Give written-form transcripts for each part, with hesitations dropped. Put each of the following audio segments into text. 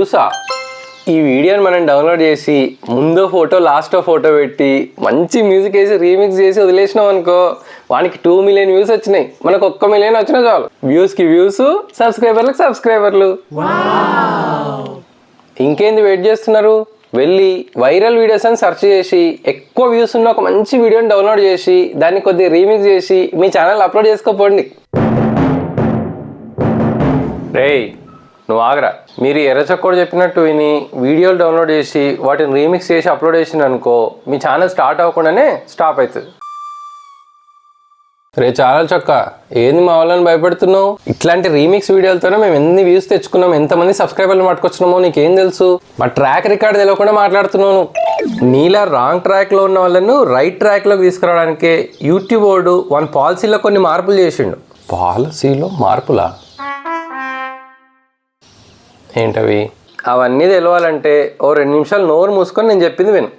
వ్యూసా? ఈ వీడియోని మనం డౌన్లోడ్ చేసి ముందో ఫోటో లాస్టో ఫోటో పెట్టి మంచి మ్యూజిక్ వేసి రీమిక్స్ చేసి వదిలేసినాం అనుకో, వానికి 2 మిలియన్ వ్యూస్ వచ్చినాయి. మనకు 1 మిలియన్ వచ్చినా చాలు. వ్యూస్కి వ్యూస్, సబ్స్క్రైబర్లకు సబ్స్క్రైబర్లు. ఇంకేంది వెయిట్ చేస్తున్నారు? వెళ్ళి వైరల్ వీడియోస్ అని సెర్చ్ చేసి ఎక్కువ వ్యూస్ ఉన్న ఒక మంచి వీడియోని డౌన్లోడ్ చేసి దాన్ని కొద్దిగా రీమిక్స్ చేసి మీ ఛానల్ అప్లోడ్ చేసుకోపోండి. రేయ్ నువ్వు ఆగరా. మీరు ఎర్రచక్కోడు చెప్పినట్టు విని వీడియోలు డౌన్లోడ్ చేసి వాటిని రీమిక్స్ చేసి అప్లోడ్ చేసిన అనుకో, మీ ఛానల్ స్టార్ట్ అవ్వకుండానే స్టాప్ అవుతుంది. రే చాలా చొక్క, ఏంది మా వాళ్ళని భయపెడుతున్నావు? ఇట్లాంటి రీమిక్స్ వీడియోలతోనే మేము ఎన్ని వ్యూస్ తెచ్చుకున్నాం, ఎంతమంది సబ్స్క్రైబర్లు పట్టుకొచ్చినామో నీకేం తెలుసు? మా ట్రాక్ రికార్డ్ తెలియకుండా మాట్లాడుతున్నాను. నీలా రాంగ్ ట్రాక్లో ఉన్న వాళ్ళను రైట్ ట్రాక్లోకి తీసుకురావడానికే యూట్యూబ్ వాడు వన్ పాలసీలో కొన్ని మార్పులు చేసిండు. పాలసీలో మార్పులా? ఏంటవి? అవన్నీ తెలవాలంటే ఓ 2 నిమిషాలు నోరు మూసుకొని నేను చెప్పింది విను.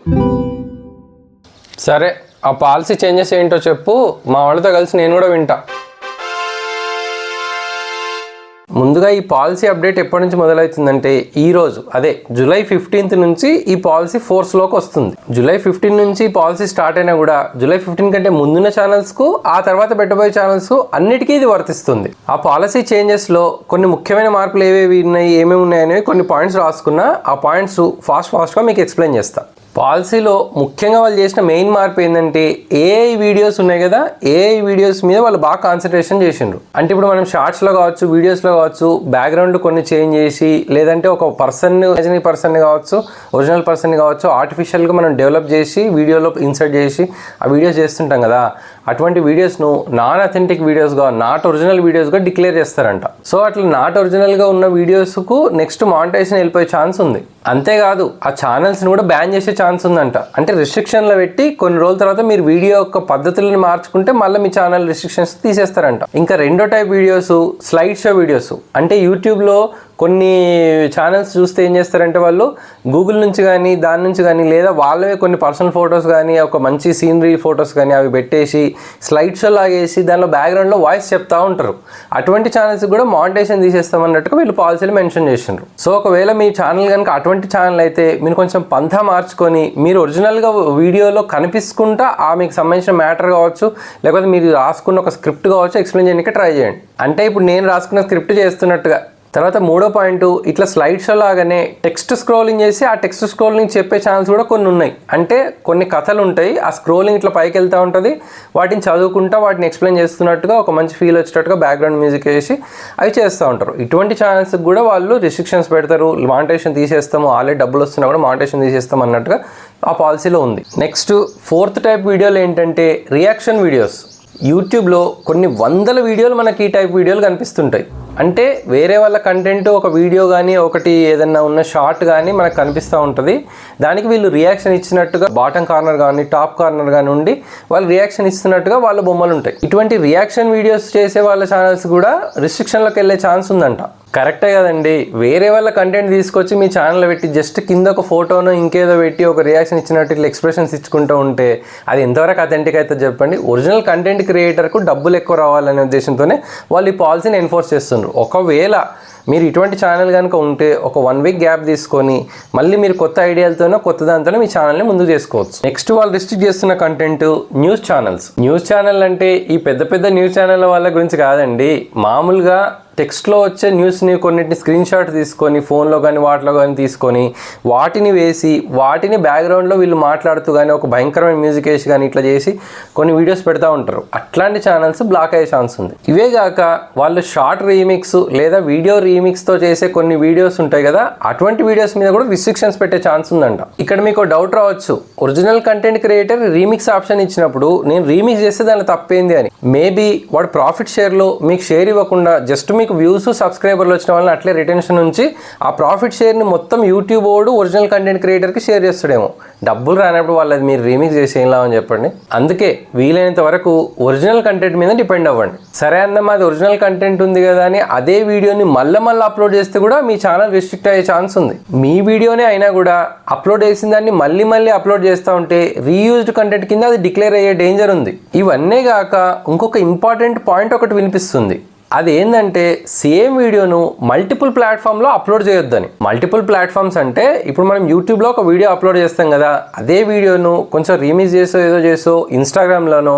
సరే, ఆ పాలసీ చేంజెస్ ఏంటో చెప్పు, మా వాళ్ళతో కలిసి నేను కూడా వింటా. ముందుగా ఈ పాలసీ అప్డేట్ ఎప్పటి నుంచి మొదలవుతుందంటే ఈరోజు, అదే జూలై 15th నుంచి ఈ పాలసీ ఫోర్స్లోకి వస్తుంది. జూలై 15 నుంచి ఈ పాలసీ స్టార్ట్ అయినా కూడా జూలై 15 కంటే ముందున్న ఛానల్స్కు, ఆ తర్వాత పెట్టబోయే ఛానల్స్కు అన్నిటికీ ఇది వర్తిస్తుంది. ఆ పాలసీ చేంజెస్లో కొన్ని ముఖ్యమైన మార్పులు ఏమేమి ఉన్నాయనేవి కొన్ని పాయింట్స్ రాసుకున్నా. ఆ పాయింట్స్ ఫాస్ట్గా మీకు ఎక్స్ప్లెయిన్ చేస్తా. పాలసీలో ముఖ్యంగా వాళ్ళు చేసిన మెయిన్ మార్పు ఏంటంటే ఏఐ వీడియోస్ ఉన్నాయి కదా, ఏఐ వీడియోస్ మీద వాళ్ళు బాగా కాన్సన్ట్రేషన్ చేసిండ్రు. అంటే ఇప్పుడు మనం షార్ట్స్లో కావచ్చు, వీడియోస్లో కావచ్చు, బ్యాక్గ్రౌండ్ కొన్ని చేంజ్ చేసి, లేదంటే ఒక ఇమాజినరీ పర్సన్ని కావచ్చు, ఒరిజినల్ పర్సన్ని కావచ్చు, ఆర్టిఫిషియల్గా మనం డెవలప్ చేసి వీడియోలో ఇన్సర్ట్ చేసి ఆ వీడియోస్ చేస్తుంటాం కదా, అటువంటి వీడియోస్ను నాన్ అథెంటిక్ వీడియోస్గా, నాట్ ఒరిజినల్ వీడియోస్గా డిక్లేర్ చేస్తారంట. సో అట్లా నాట్ ఒరిజినల్గా ఉన్న వీడియోస్కు నెక్స్ట్ మానిటైజేషన్ వెళ్ళిపోయే ఛాన్స్ ఉంది. అంతేకాదు ఆ ఛానల్స్ని కూడా బ్యాన్ చేసే ఛాన్స్ ఉందంట. అంటే రిస్ట్రిక్షన్లో పెట్టి కొన్ని రోజుల తర్వాత మీరు వీడియో యొక్క పద్ధతులను మార్చుకుంటే మళ్ళీ మీ ఛానల్ రిస్ట్రిక్షన్స్ తీసేస్తారంట. ఇంకా రెండో type videos slide show videos. అంటే యూట్యూబ్లో కొన్ని ఛానల్స్ చూస్తే ఏం చేస్తారంటే వాళ్ళు గూగుల్ నుంచి కానీ దాని నుంచి కానీ, లేదా వాళ్ళవే కొన్ని పర్సనల్ ఫొటోస్ కానీ, ఒక మంచి సీనరీ ఫొటోస్ కానీ అవి పెట్టేసి స్లైడ్ షో లాగేసి దానిలో బ్యాక్గ్రౌండ్లో వాయిస్ చెప్తా ఉంటారు. అటువంటి ఛానల్స్ కూడా మానిటైజేషన్ తీసేస్తామన్నట్టుగా వీళ్ళు పాలసీలు మెన్షన్ చేసిండ్రు. సో ఒకవేళ మీ ఛానల్ కనుక అటువంటి ఛానల్ అయితే మీరు కొంచెం పంథా మార్చుకొని మీరు ఒరిజినల్గా వీడియోలో కనిపించుకుంటా ఆ మీకు సంబంధించిన మ్యాటర్ కావచ్చు, లేకపోతే మీరు రాసుకున్న ఒక స్క్రిప్ట్ కావచ్చు ఎక్స్ప్లెయిన్ చేయడానికి ట్రై చేయండి. అంటే ఇప్పుడు నేను రాసుకున్న స్క్రిప్ట్ చేస్తున్నట్టుగా. తర్వాత మూడో పాయింట్, ఇట్లా స్లైడ్ షో లాగానే టెక్స్ట్ స్క్రోలింగ్ చేసి ఆ టెక్స్ట్ స్క్రోలింగ్ చెప్పే ఛానల్స్ కూడా కొన్ని ఉన్నాయి. అంటే కొన్ని కథలు ఉంటాయి, ఆ స్క్రోలింగ్ ఇట్లా పైకి వెళ్తూ ఉంటుంది, వాటిని చదువుకుంటా వాటిని ఎక్స్ప్లెయిన్ చేస్తున్నట్టుగా ఒక మంచి ఫీల్ వచ్చేటట్టుగా బ్యాక్గ్రౌండ్ మ్యూజిక్ వేసి అవి చేస్తూ ఉంటారు. ఇటువంటి ఛానల్స్కి కూడా వాళ్ళు రిస్ట్రిక్షన్స్ పెడతారు. మానిటైజేషన్ తీసేస్తాము, ఆల్రెడీ డబ్బులు వస్తున్నా కూడా మానిటైజేషన్ తీసేస్తాం అన్నట్టుగా ఆ పాలసీలో ఉంది. నెక్స్ట్ 4th టైప్ వీడియోలు ఏంటంటే రియాక్షన్ వీడియోస్. యూట్యూబ్లో కొన్ని వందల వీడియోలు మనకి ఈ టైప్ వీడియోలు కనిపిస్తుంటాయి. అంటే వేరే వాళ్ళ కంటెంట్ ఒక వీడియో కానీ ఒకటి ఏదన్నా ఉన్న షార్ట్ కానీ మనకు కనిపిస్తూ ఉంటుంది. దానికి వీళ్ళు రియాక్షన్ ఇచ్చినట్టుగా బాటమ్ కార్నర్ కానీ టాప్ కార్నర్ కానీ ఉండి వాళ్ళు రియాక్షన్ ఇస్తున్నట్టుగా వాళ్ళ బొమ్మలు ఉంటాయి. ఇటువంటి రియాక్షన్ వీడియోస్ చేసే వాళ్ళ ఛానల్స్ కూడా రిస్ట్రిక్షన్లోకి వెళ్ళే ఛాన్స్ ఉందంట. కరెక్టే కదండి. వేరే వాళ్ళ కంటెంట్ తీసుకొచ్చి మీ ఛానల్లో పెట్టి జస్ట్ కింద ఒక ఫోటోను ఇంకేదో పెట్టి ఒక రియాక్షన్ ఇచ్చినట్టు ఇట్లా ఎక్స్ప్రెషన్స్ ఇచ్చుకుంటూ ఉంటే అది ఎంతవరకు అథెంటిక్ అయితే చెప్పండి. ఒరిజినల్ కంటెంట్ క్రియేటర్కు డబ్బులు ఎక్కువ రావాలనే ఉద్దేశంతోనే వాళ్ళు ఈ పాలసీని ఎన్ఫోర్స్ చేస్తున్నారు. ఒకవేళ మీరు ఇటువంటి ఛానల్ కనుక ఉంటే ఒక 1 వీక్ గ్యాప్ తీసుకొని మళ్ళీ మీరు కొత్త ఐడియాలతోనో కొత్త దాంతోనే మీ ఛానల్ని ముందుకు చేసుకోవచ్చు. నెక్స్ట్ వాళ్ళు రిస్ట్రిక్ట్ చేస్తున్న content news channels. News channel అంటే ఈ పెద్ద పెద్ద న్యూస్ ఛానల్ వాళ్ళ గురించి కాదండి. మామూలుగా టెక్స్ట్లో వచ్చే న్యూస్ని కొన్నిటిని స్క్రీన్ షాట్ తీసుకొని ఫోన్లో కానీ వాటిలో కానీ తీసుకొని వాటిని వేసి వాటిని బ్యాక్గ్రౌండ్లో వీళ్ళు మాట్లాడుతూ కానీ ఒక భయంకరమైన మ్యూజిక్ వేసి కానీ ఇట్లా చేసి కొన్ని వీడియోస్ పెడతా ఉంటారు. అట్లాంటి ఛానల్స్ బ్లాక్ అయ్యే ఛాన్స్ ఉంది. ఇవే కాక వాళ్ళు షార్ట్ రీమిక్స్ లేదా వీడియో రీమిక్స్తో చేసే కొన్ని వీడియోస్ ఉంటాయి కదా, అటువంటి వీడియోస్ మీద కూడా రిస్ట్రిక్షన్స్ పెట్టే ఛాన్స్ ఉందంట. ఇక్కడ మీకు డౌట్ రావచ్చు, original content creator remix option ఇచ్చినప్పుడు నేను రీమిక్స్ చేస్తే దానిలో తప్పేంది అని. మేబీ వాడు ప్రాఫిట్ షేర్లో మీకు షేర్ ఇవ్వకుండా జస్ట్ మీకు వ్యూస్ సబ్స్క్రైబర్లు వచ్చిన వాళ్ళని అట్లే రిటెన్షన్ ఉంచి ఆ ప్రాఫిట్ షేర్ని మొత్తం యూట్యూబ్ వాడు ఒరిజినల్ కంటెంట్ క్రియేటర్కి షేర్ చేస్తాడేమో. డబ్బులు రానప్పుడు వాళ్ళది మీరు రీమిక్స్ చేసి ఏం లాభం చెప్పండి. అందుకే వీలైనంత వరకు ఒరిజినల్ కంటెంట్ మీద డిపెండ్ అవ్వండి. సరే అన్న మాది ఒరిజినల్ కంటెంట్ ఉంది కదా అని అదే వీడియోని మళ్ళీ అప్లోడ్ చేస్తే కూడా మీ ఛానల్ రిస్ట్రిక్ట్ అయ్యే ఛాన్స్ ఉంది. మీ వీడియోనే అయినా కూడా అప్లోడ్ చేసిన దాన్ని మళ్ళీ అప్లోడ్ చేస్తూ ఉంటే రీయూజ్డ్ కంటెంట్ కింద అది డిక్లేర్ అయ్యే డేంజర్ ఉంది. ఇవన్నీ కాక ఇంకొక ఇంపార్టెంట్ పాయింట్ ఒకటి వినిపిస్తుంది. అది ఏంటంటే సేమ్ వీడియోను మల్టిపుల్ ప్లాట్ఫామ్లో అప్లోడ్ చేయొద్దని. మల్టిపుల్ ప్లాట్ఫామ్స్ అంటే ఇప్పుడు మనం యూట్యూబ్లో ఒక వీడియో అప్లోడ్ చేస్తాం కదా, అదే వీడియోను కొంచెం రీమిక్స్ చేసో ఏదో చేసో ఇన్స్టాగ్రామ్లోనో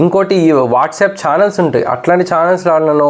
ఇంకోటి వాట్సాప్ ఛానల్స్ ఉంటాయి, అట్లాంటి ఛానల్స్లోనో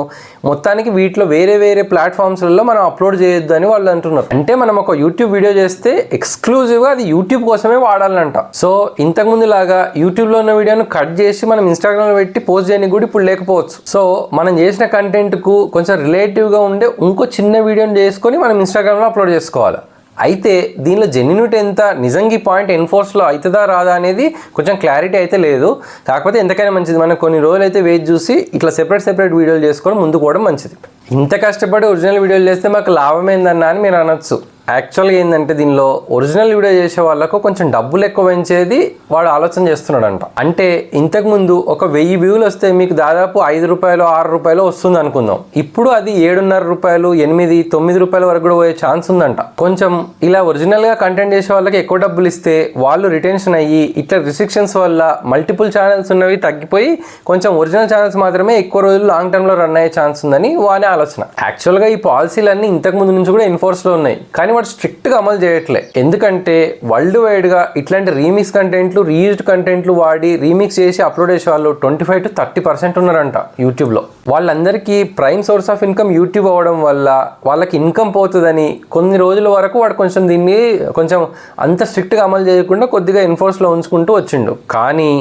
మొత్తానికి వీటిలో వేరే వేరే ప్లాట్ఫామ్స్లలో మనం అప్లోడ్ చేయొద్దు అని వాళ్ళు అంటున్నారు. అంటే మనం ఒక యూట్యూబ్ వీడియో చేస్తే ఎక్స్క్లూజివ్గా అది యూట్యూబ్ కోసమే వాడాలంట. సో ఇంతకుముందు లాగా యూట్యూబ్లో ఉన్న వీడియోను కట్ చేసి మనం ఇన్స్టాగ్రామ్లో పెట్టి పోస్ట్ చేయడానికి కూడా ఇప్పుడు లేకపోవచ్చు. సో మనం చేసిన కంటెంట్కు కొంచెం రిలేటివ్గా ఉండే ఇంకో చిన్న వీడియోని చేసుకొని మనం ఇన్స్టాగ్రామ్లో అప్లోడ్ చేసుకోవాలి. అయితే దీనిలో జెన్యూనిటీ ఎంత, నిజంగా ఈ పాయింట్ ఎన్ఫోర్స్లో అవుతుందా రాదా అనేది కొంచెం క్లారిటీ అయితే లేదు. కాకపోతే ఎంతకైనా మంచిది, మనం కొన్ని రోజులు అయితే వెయిట్ చూసి ఇట్లా సెపరేట్ వీడియోలు చేసుకొని ముందుకు పోవడం మంచిది. ఇంత కష్టపడి ఒరిజినల్ వీడియోలు చేస్తే మాకు లాభం ఏందన్నా అని మీరు అనొచ్చు. యాక్చువల్గా ఏంటంటే దీనిలో ఒరిజినల్ వీడియో చేసే వాళ్ళకు కొంచెం డబ్బులు ఎక్కువ పెంచేది వాడు ఆలోచన చేస్తున్నాడంట. అంటే ఇంతకుముందు ఒక 1000 వ్యూలు వస్తే మీకు దాదాపు 5 రూపాయలు 6 రూపాయలు వస్తుంది అనుకుందాం. ఇప్పుడు అది 7.5 రూపాయలు 8, 9 రూపాయల వరకు కూడా పోయే ఛాన్స్ ఉందంట. కొంచెం ఇలా ఒరిజినల్గా కంటెంట్ చేసే వాళ్ళకి ఎక్కువ డబ్బులు ఇస్తే వాళ్ళు రిటెన్షన్ అయ్యి ఇట్లా రిస్ట్రిక్షన్స్ వల్ల మల్టిపుల్ ఛానల్స్ ఉన్నవి తగ్గిపోయి కొంచెం ఒరిజినల్ ఛానల్స్ మాత్రమే ఎక్కువ రోజులు లాంగ్ టర్మ్లో రన్ అయ్యే ఛాన్స్ ఉందని వాని ఆలోచన. యాక్చువల్గా ఈ పాలసీలన్నీ ఇంతకుముందు నుంచి కూడా ఎన్ఫోర్స్లో ఉన్నాయి, కానీ వాడు స్ట్రిక్ట్గా అమలు చేయట్లే. ఎందుకంటే వరల్డ్ వైడ్గా ఇట్లాంటి రీమిక్స్ కంటెంట్లు రీయూజ్డ్ కంటెంట్లు వాడి రీమిక్స్ చేసి అప్లోడ్ చేసే వాళ్ళు 25 to 30% ఉన్నారంట యూట్యూబ్లో. వాళ్ళందరికీ prime source of income YouTube అవ్వడం వల్ల వాళ్ళకి ఇన్కమ్ పోతుందని కొన్ని రోజుల వరకు వాడు కొంచెం దీన్ని కొంచెం అంత స్ట్రిక్ట్గా అమలు చేయకుండా కొద్దిగా ఎన్ఫోర్స్లో ఉంచుకుంటూ వచ్చిండు. కానీ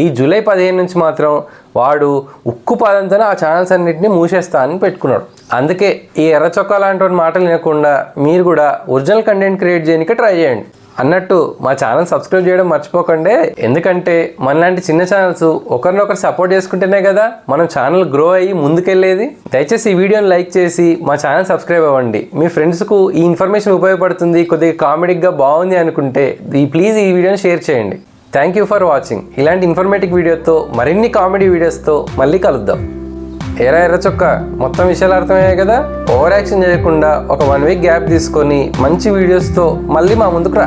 ఈ జూలై 15 నుంచి మాత్రం వాడు ఉక్కు పాదంతో ఆ ఛానల్స్ అన్నింటినీ మూసేస్తా అని పెట్టుకున్నాడు. అందుకే ఈ ఎర్ర చొక్కా లాంటి మాటలు వినకుండా మీరు కూడా ఒరిజినల్ కంటెంట్ క్రియేట్ చేయడానికి ట్రై చేయండి. అన్నట్టు మా ఛానల్ సబ్స్క్రైబ్ చేయడం మర్చిపోకండి. ఎందుకంటే మనలాంటి చిన్న ఛానల్స్ ఒకరినొకరు సపోర్ట్ చేసుకుంటేనే కదా మనం ఛానల్ గ్రో అయ్యి ముందుకెళ్ళేది. దయచేసి ఈ వీడియోని లైక్ చేసి మా ఛానల్ సబ్స్క్రైబ్ అవ్వండి. మీ ఫ్రెండ్స్కు ఈ ఇన్ఫర్మేషన్ ఉపయోగపడుతుంది, కొద్దిగా కామెడీగా బాగుంది అనుకుంటే ప్లీజ్ ఈ వీడియోని షేర్ చేయండి. Thank you for watching. ఇలాంటి ఇన్ఫర్మేటివ్ వీడియోతో మరిన్ని కామెడీ వీడియోస్తో మళ్ళీ కలుద్దాం. ఎర్ర చొక్క మొత్తం విషయాలు అర్థమయ్యాయి కదా. ఓవర్ యాక్షన్ చేయకుండా ఒక 1 వీక్ గ్యాప్ తీసుకొని మంచి వీడియోస్తో మళ్ళీ మా ముందుకు రా.